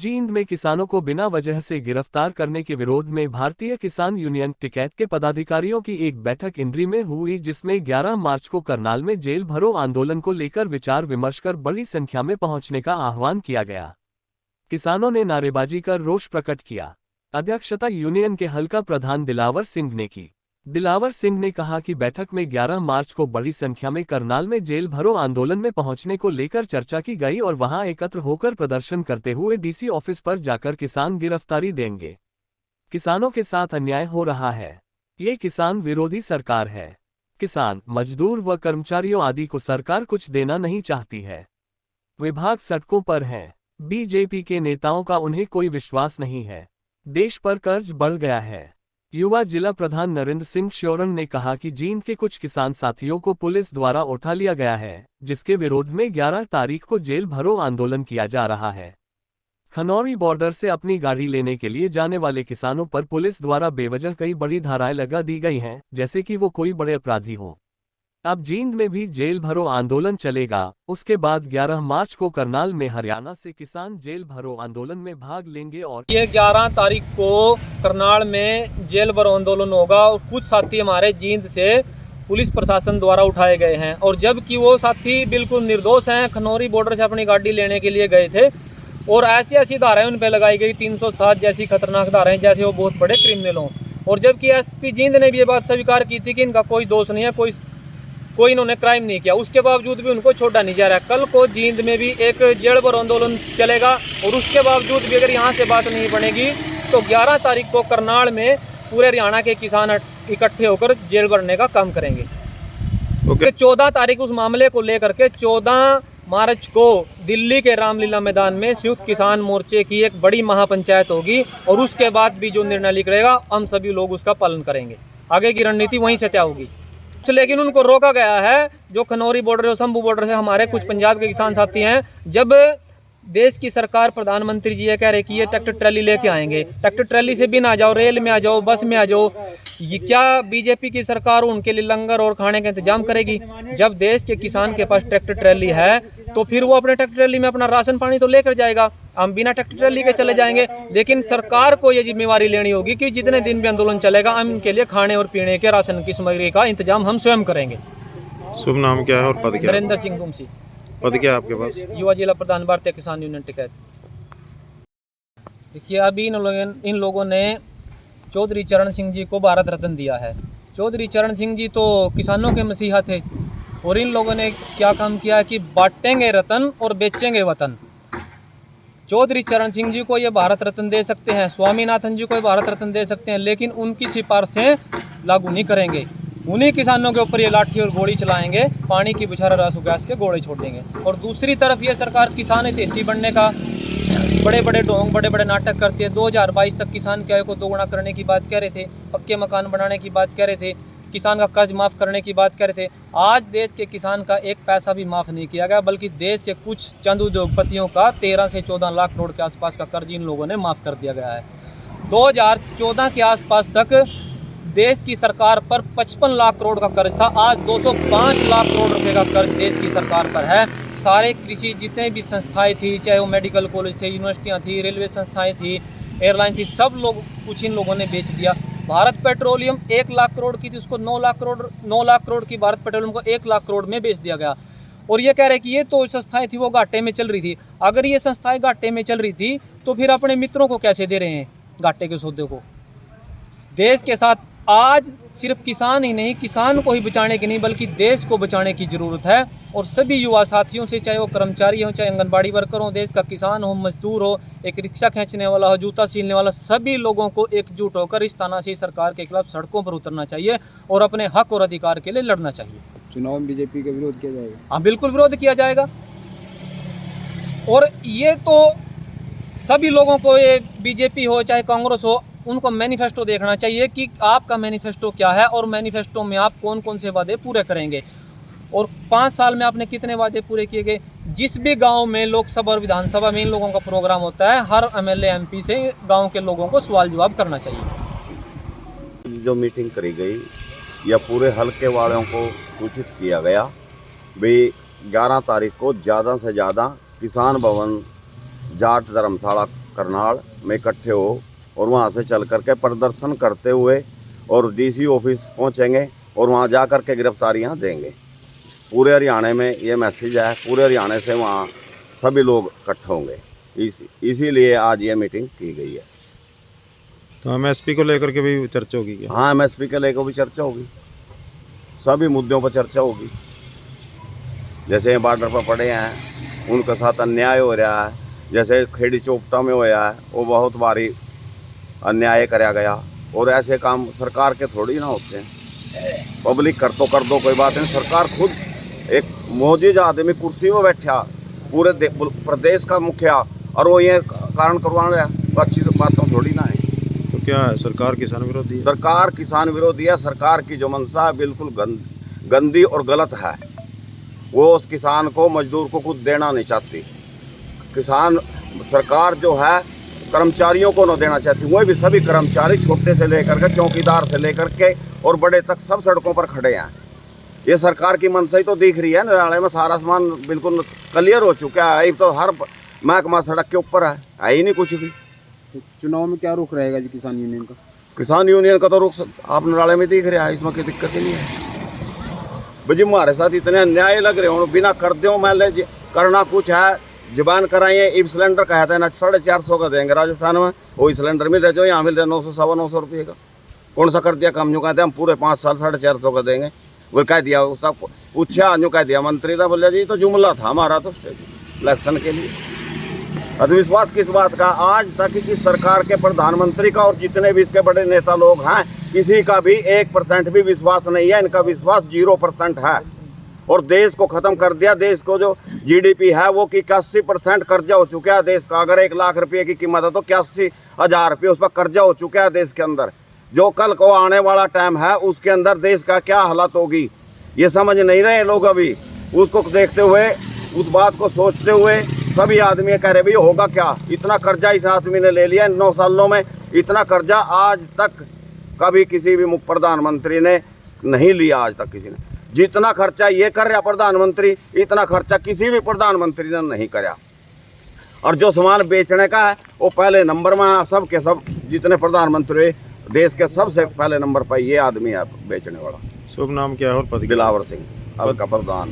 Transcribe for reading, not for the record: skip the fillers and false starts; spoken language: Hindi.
जींद में किसानों को बिना वजह से गिरफ्तार करने के विरोध में भारतीय किसान यूनियन टिकैत के पदाधिकारियों की एक बैठक इंद्री में हुई, जिसमें 11 मार्च को करनाल में जेल भरो आंदोलन को लेकर विचार विमर्श कर बड़ी संख्या में पहुंचने का आह्वान किया गया। किसानों ने नारेबाजी कर रोष प्रकट किया। अध्यक्षता यूनियन के हल्का प्रधान दिलावर सिंह ने की। दिलावर सिंह ने कहा कि बैठक में 11 मार्च को बड़ी संख्या में करनाल में जेल भरो आंदोलन में पहुंचने को लेकर चर्चा की गई और वहां एकत्र होकर प्रदर्शन करते हुए डीसी ऑफिस पर जाकर किसान गिरफ्तारी देंगे। किसानों के साथ अन्याय हो रहा है। ये किसान विरोधी सरकार है। किसान, मजदूर व कर्मचारियों आदि को सरकार कुछ देना नहीं चाहती है। विभाग सड़कों पर है। बीजेपी के नेताओं का उन्हें कोई विश्वास नहीं है। देश पर कर्ज बढ़ गया है। युवा जिला प्रधान नरेंद्र सिंह श्योरन ने कहा कि जींद के कुछ किसान साथियों को पुलिस द्वारा उठा लिया गया है, जिसके विरोध में 11 तारीख को जेल भरो आंदोलन किया जा रहा है। खनौरी बॉर्डर से अपनी गाड़ी लेने के लिए जाने वाले किसानों पर पुलिस द्वारा बेवजह कई बड़ी धाराएं लगा दी गई हैं, जैसे कि वो कोई बड़े अपराधी हो। अब जींद में भी जेल भरो आंदोलन चलेगा। उसके बाद 11 मार्च को करनाल में हरियाणा से किसान जेल भरो आंदोलन में भाग लेंगे और ये 11 तारीख को करनाल में जेल भरो आंदोलन होगा और कुछ साथी हमारे जींद से पुलिस प्रशासन द्वारा उठाए गए हैं, और जबकि वो साथी बिल्कुल निर्दोष हैं। खनौरी बॉर्डर से अपनी गाड़ी लेने के लिए गए थे और ऐसी ऐसी धाराएं उन पर लगाई गई, 307 जैसी खतरनाक धाराएं, जैसे वो बहुत बड़े क्रिमिनल हों। और जबकि एसपी जींद ने भी ये बात स्वीकार की थी कि इनका कोई दोष नहीं है, कोई इन्होंने क्राइम नहीं किया, उसके बावजूद भी उनको छोड़ा नहीं जा रहा है। कल को जींद में भी एक जेल भरो आंदोलन चलेगा और उसके बावजूद भी अगर यहाँ से बात नहीं बनेगी तो 11 तारीख को करनाल में पूरे हरियाणा के किसान इकट्ठे होकर जेल भरने का काम करेंगे। 14 तारीख उस मामले को लेकर के 14 मार्च को दिल्ली के रामलीला मैदान में संयुक्त किसान मोर्चे की एक बड़ी महापंचायत होगी और उसके बाद भी जो निर्णय लिखेगा हम सभी लोग उसका पालन करेंगे। आगे की रणनीति वहीं से तय होगी। लेकिन उनको रोका गया है, जो खनौरी बॉर्डर और शंभू बॉर्डर से हमारे कुछ पंजाब के किसान साथी हैं। जब देश की सरकार, प्रधानमंत्री जी ये कह रहे कि ये ट्रैक्टर ट्रैली लेके आएंगे, ट्रैक्टर ट्रैली से भी ना जाओ, रेल में आ जाओ, बस में आ जाओ, ये क्या बीजेपी की सरकार उनके लिए लंगर और खाने का इंतजाम करेगी? जब देश के किसान के पास ट्रैक्टर ट्रैली है तो फिर वो अपने ट्रैक्टर ट्रैली में अपना राशन पानी तो लेकर जाएगा। हम बिना ट्रैक्टर ट्रैली के चले जाएंगे, लेकिन सरकार को ये जिम्मेवारी लेनी होगी कि जितने दिन भी आंदोलन चलेगा हम इनके लिए खाने और पीने के राशन की सामग्री का इंतजाम हम स्वयं करेंगे। शुभ नाम क्या है और पद क्या? नरेंद्र सिंह गुमसी। पद क्या है आपके पास? युवा जिला प्रधान भारतीय किसान यूनियन टिकैत। देखिए, अभी इन लोगों ने चौधरी चरण सिंह जी को भारत रत्न दिया है। चौधरी चरण सिंह जी तो किसानों के मसीहा थे और इन लोगों ने क्या काम किया कि बांटेंगे रतन और बेचेंगे वतन। चौधरी चरण सिंह जी को ये भारत रत्न दे सकते हैं, स्वामीनाथन जी को भारत रत्न दे सकते हैं, लेकिन उनकी सिफारिशें लागू नहीं करेंगे। उन्हीं किसानों के ऊपर ये लाठी और गोली चलाएंगे, पानी की बुछारा रासू गैस के गोले छोड़ देंगे। और दूसरी तरफ ये सरकार किसान हितैषी बनने का बड़े बड़े ढोंग, बड़े बड़े नाटक करती है। 2022 तक किसान की आय को दोगुना करने की बात कह रहे थे, पक्के मकान बनाने की बात कह रहे थे, किसान का कर्ज माफ़ करने की बात कह रहे थे। आज देश के किसान का एक पैसा भी माफ़ नहीं किया गया, बल्कि देश के कुछ चंद उद्योगपतियों का 13 से 14 लाख करोड़ के आसपास का कर्ज इन लोगों ने माफ़ कर दिया गया है। 2014 के आसपास तक देश की सरकार पर 55 लाख करोड़ का कर्ज था, आज 205 लाख करोड़ रुपए का कर्ज देश की सरकार पर है। सारे कृषि जितने भी संस्थाएं थी, चाहे वो मेडिकल कॉलेज थे, यूनिवर्सिटियां थी, रेलवे संस्थाएं थी, एयरलाइन थी, सब लोग कुछ इन लोगों ने बेच दिया। भारत पेट्रोलियम 1 लाख करोड़ की थी, उसको 9 लाख करोड़ की भारत पेट्रोलियम को 1 लाख करोड़ में बेच दिया गया। और ये कह रहे कि ये तो संस्थाएं थी वो घाटे में चल रही थी। अगर ये संस्थाएं घाटे में चल रही थी तो फिर अपने मित्रों को कैसे दे रहे हैं घाटे के सौदे को? देश के साथ आज सिर्फ किसान ही नहीं, किसान को ही बचाने की नहीं बल्कि देश को बचाने की ज़रूरत है। और सभी युवा साथियों से, चाहे वो कर्मचारी हो, चाहे आंगनबाड़ी वर्कर हो, देश का किसान हो, मजदूर हो, एक रिक्शा खींचने वाला हो, जूता सीलने वाला, सभी लोगों को एकजुट होकर इस तानाशाही सरकार के खिलाफ सड़कों पर उतरना चाहिए और अपने हक और अधिकार के लिए लड़ना चाहिए। चुनाव में बीजेपी का विरोध किया जाएगा? हाँ, बिल्कुल विरोध किया जाएगा। और ये तो सभी लोगों को, ये बीजेपी हो चाहे कांग्रेस हो, उनको मैनिफेस्टो देखना चाहिए कि आपका मैनिफेस्टो क्या है और मैनिफेस्टो में आप कौन कौन से वादे पूरे करेंगे और 5 साल में आपने कितने वादे पूरे किए गए। जिस भी गांव में लोकसभा और विधानसभा में इन लोगों का प्रोग्राम होता है, हर एमएलए एमपी से गांव के लोगों को सवाल जवाब करना चाहिए। जो मीटिंग करी गई या पूरे हलके वालों को सूचित किया गया भाई 11 तारीख को ज़्यादा से ज़्यादा किसान भवन, जाट धर्मशाला करनाल में इकट्ठे हो और वहाँ से चल करके प्रदर्शन करते हुए और डीसी ऑफिस पहुँचेंगे और वहाँ जा कर के गिरफ्तारियाँ देंगे। पूरे हरियाणा में ये मैसेज है, पूरे हरियाणा से वहाँ सभी लोग इकट्ठे होंगे, इसीलिए आज ये मीटिंग की गई है। तो एमएसपी को लेकर के भी चर्चा होगी क्या? हाँ, एमएसपी के लेकर भी चर्चा होगी, सभी मुद्दों पर चर्चा होगी। जैसे बॉर्डर पर पड़े हैं उनके साथ अन्याय हो रहा है, जैसे खेड़ी चौपटा में होया है वो बहुत भारी अन्याय कराया गया, और ऐसे काम सरकार के थोड़ी ना होते हैं। पब्लिक कर दो कोई बात नहीं, सरकार खुद एक मौजूद आदमी कुर्सी में बैठा पूरे प्रदेश का मुखिया और वो ये कारण करवाना है, तो अच्छी बात तो थोड़ी ना है। तो क्या है, सरकार किसान विरोधी है? सरकार किसान विरोधी है। सरकार की जो मंशा है बिल्कुल गंदी और गलत है। वो उस किसान को, मजदूर को कुछ देना नहीं चाहती। किसान सरकार जो है कर्मचारियों को न देना चाहती। वही भी सभी कर्मचारी छोटे से लेकर के चौकीदार से लेकर के और बड़े तक सब सड़कों पर खड़े हैं। ये सरकार की मंशा ही तो दिख रही है। निराले में सारा सामान बिल्कुल क्लियर हो चुका है। तो हर महकमा सड़क के ऊपर है ही नहीं कुछ भी। तो चुनाव में क्या रुख रहेगा जी किसान यूनियन का? किसान यूनियन का तो रुख आप निराले में दिख रहा है, इसमें कोई दिक्कत ही नहीं है। भाई हमारे साथ इतने अन्याय लग रहे हो, बिना कर दो मान ले करना कुछ है, जबान कराइए। इब सिलेंडर कहते हैं ना 450 का देंगे राजस्थान में, वही सिलेंडर मिल रहे जो यहाँ मिल रहे 900 950 रुपये का। कौन सा कर दिया कम? जो कहते हैं हम पूरे 5 साल 450 का देंगे। वो कह दिया, सब पूछा जो कह दिया मंत्री था, बोले जी तो जुमला था हमारा तो इलेक्शन के लिए। विश्वास किस बात का? आज तक की सरकार के प्रधानमंत्री का और जितने भी इसके बड़े नेता लोग हैं, किसी का भी 1% भी विश्वास नहीं है। इनका विश्वास 0% है और देश को ख़त्म कर दिया। देश को जो जीडीपी है वो कि 81% कर्जा हो चुका है देश का। अगर 1 लाख रुपये की कीमत है तो 81,000 रुपये उस पर कर्जा हो चुका है देश के अंदर। जो कल को आने वाला टाइम है उसके अंदर देश का क्या हालत होगी ये समझ नहीं रहे लोग। अभी उसको देखते हुए, उस बात को सोचते हुए सभी आदमी कह रहे भाई होगा क्या? इतना कर्जा इस आदमी ने ले लिया 9 सालों में। इतना कर्जा आज तक कभी किसी भी प्रधानमंत्री ने नहीं लिया, आज तक किसी ने। जितना खर्चा ये कर रहा प्रधानमंत्री, इतना खर्चा किसी भी प्रधानमंत्री ने नहीं कराया। और जो सामान बेचने का है वो पहले नंबर में, सब के सब जितने प्रधानमंत्री देश के सबसे पहले नंबर पर ये आदमी है बेचने वाला। शुभ नाम क्या है और पद? दिलावर सिंह, अब का प्रधान।